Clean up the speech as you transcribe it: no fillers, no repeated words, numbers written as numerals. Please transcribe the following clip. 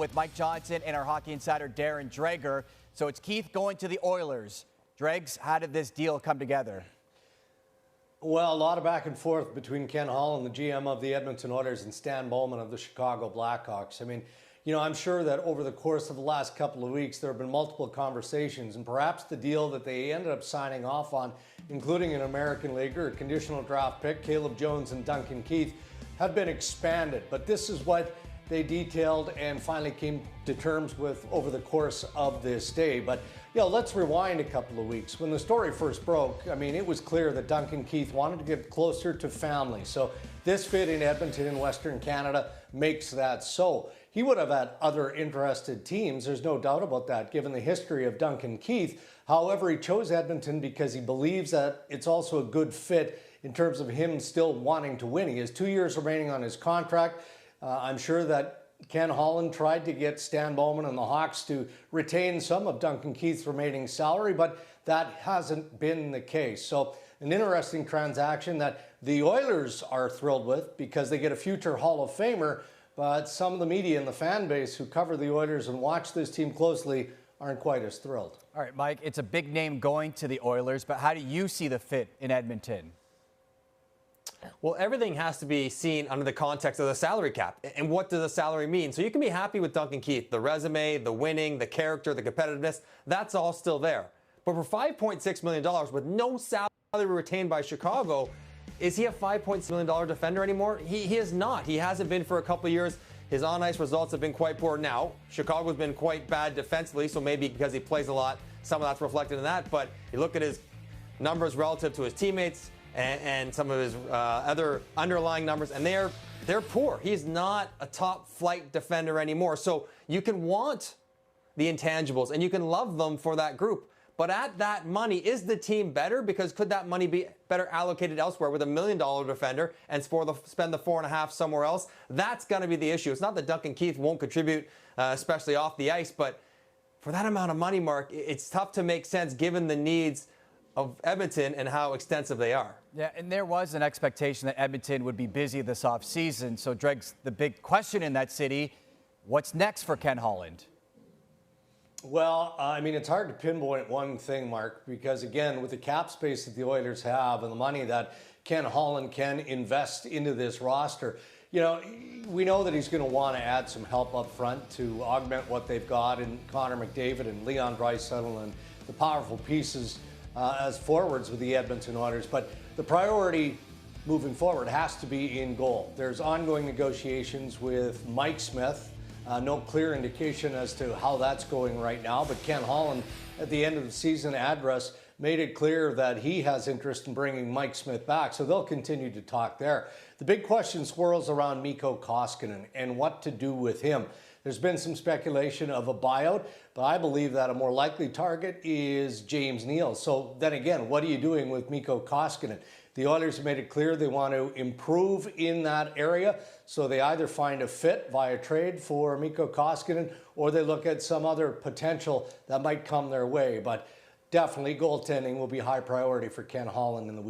With Mike Johnson and our hockey insider Darren Dreger. So it's Keith going to the Oilers. Dregs, how did this deal come together? Well, a lot of back and forth between Ken Holland, the GM of the Edmonton Oilers, and Stan Bowman of the Chicago Blackhawks. I mean, I'm sure that over the course of the last couple of weeks, there have been multiple conversations, and perhaps the deal that they ended up signing off on, including an American leaguer, a conditional draft pick, Caleb Jones and Duncan Keith, had been expanded. But this is what they detailed and finally came to terms with over the course of this day. But let's rewind a couple of weeks. When the story first broke, I mean, it was clear that Duncan Keith wanted to get closer to family. So this fit in Edmonton in Western Canada makes that so. He would have had other interested teams, there's no doubt about that, given the history of Duncan Keith. However, he chose Edmonton because he believes that it's also a good fit in terms of him still wanting to win. He has 2 years remaining on his contract. I'm sure that Ken Holland tried to get Stan Bowman and the Hawks to retain some of Duncan Keith's remaining salary, but that hasn't been the case. So an interesting transaction that the Oilers are thrilled with because they get a future Hall of Famer, but some of the media and the fan base who cover the Oilers and watch this team closely aren't quite as thrilled. All right, Mike, it's a big name going to the Oilers, but how do you see the fit in Edmonton? Well, everything has to be seen under the context of the salary cap. And what does the salary mean? So you can be happy with Duncan Keith. The resume, the winning, the character, the competitiveness, that's all still there. But for $5.6 million with no salary retained by Chicago, is he a $5.6 million defender anymore? He is not. He hasn't been for a couple of years. His on-ice results have been quite poor now. Chicago's been quite bad defensively, so maybe because he plays a lot, some of that's reflected in that. But you look at his numbers relative to his teammates, and some of his other underlying numbers, and they're poor. He's not a top flight defender anymore. So you can want the intangibles and you can love them for that group. But at that money, is the team better? Because could that money be better allocated elsewhere with $1 million defender and spend the 4.5 somewhere else? That's going to be the issue. It's not that Duncan Keith won't contribute, especially off the ice, but for that amount of money, Mark, it's tough to make sense given the needs of Edmonton and how extensive they are. Yeah, and there was an expectation that Edmonton would be busy this offseason. So, Dregs, the big question in that city, what's next for Ken Holland? Well, I mean, it's hard to pinpoint one thing, Mark, because again, with the cap space that the Oilers have and the money that Ken Holland can invest into this roster, we know that he's going to want to add some help up front to augment what they've got in Connor McDavid and Leon Draisaitl and the powerful pieces as forwards with the Edmonton Oilers. But the priority moving forward has to be in goal. There's ongoing negotiations with Mike Smith. No clear indication as to how that's going right now, but Ken Holland at the end of the season address made it clear that he has interest in bringing Mike Smith back, so they'll continue to talk there. The big question swirls around Mikko Koskinen and what to do with him. There's been some speculation of a buyout, but I believe that a more likely target is James Neal. So then again, what are you doing with Mikko Koskinen? The Oilers have made it clear they want to improve in that area, so they either find a fit via trade for Mikko Koskinen or they look at some other potential that might come their way. But definitely goaltending will be high priority for Ken Holland in the week.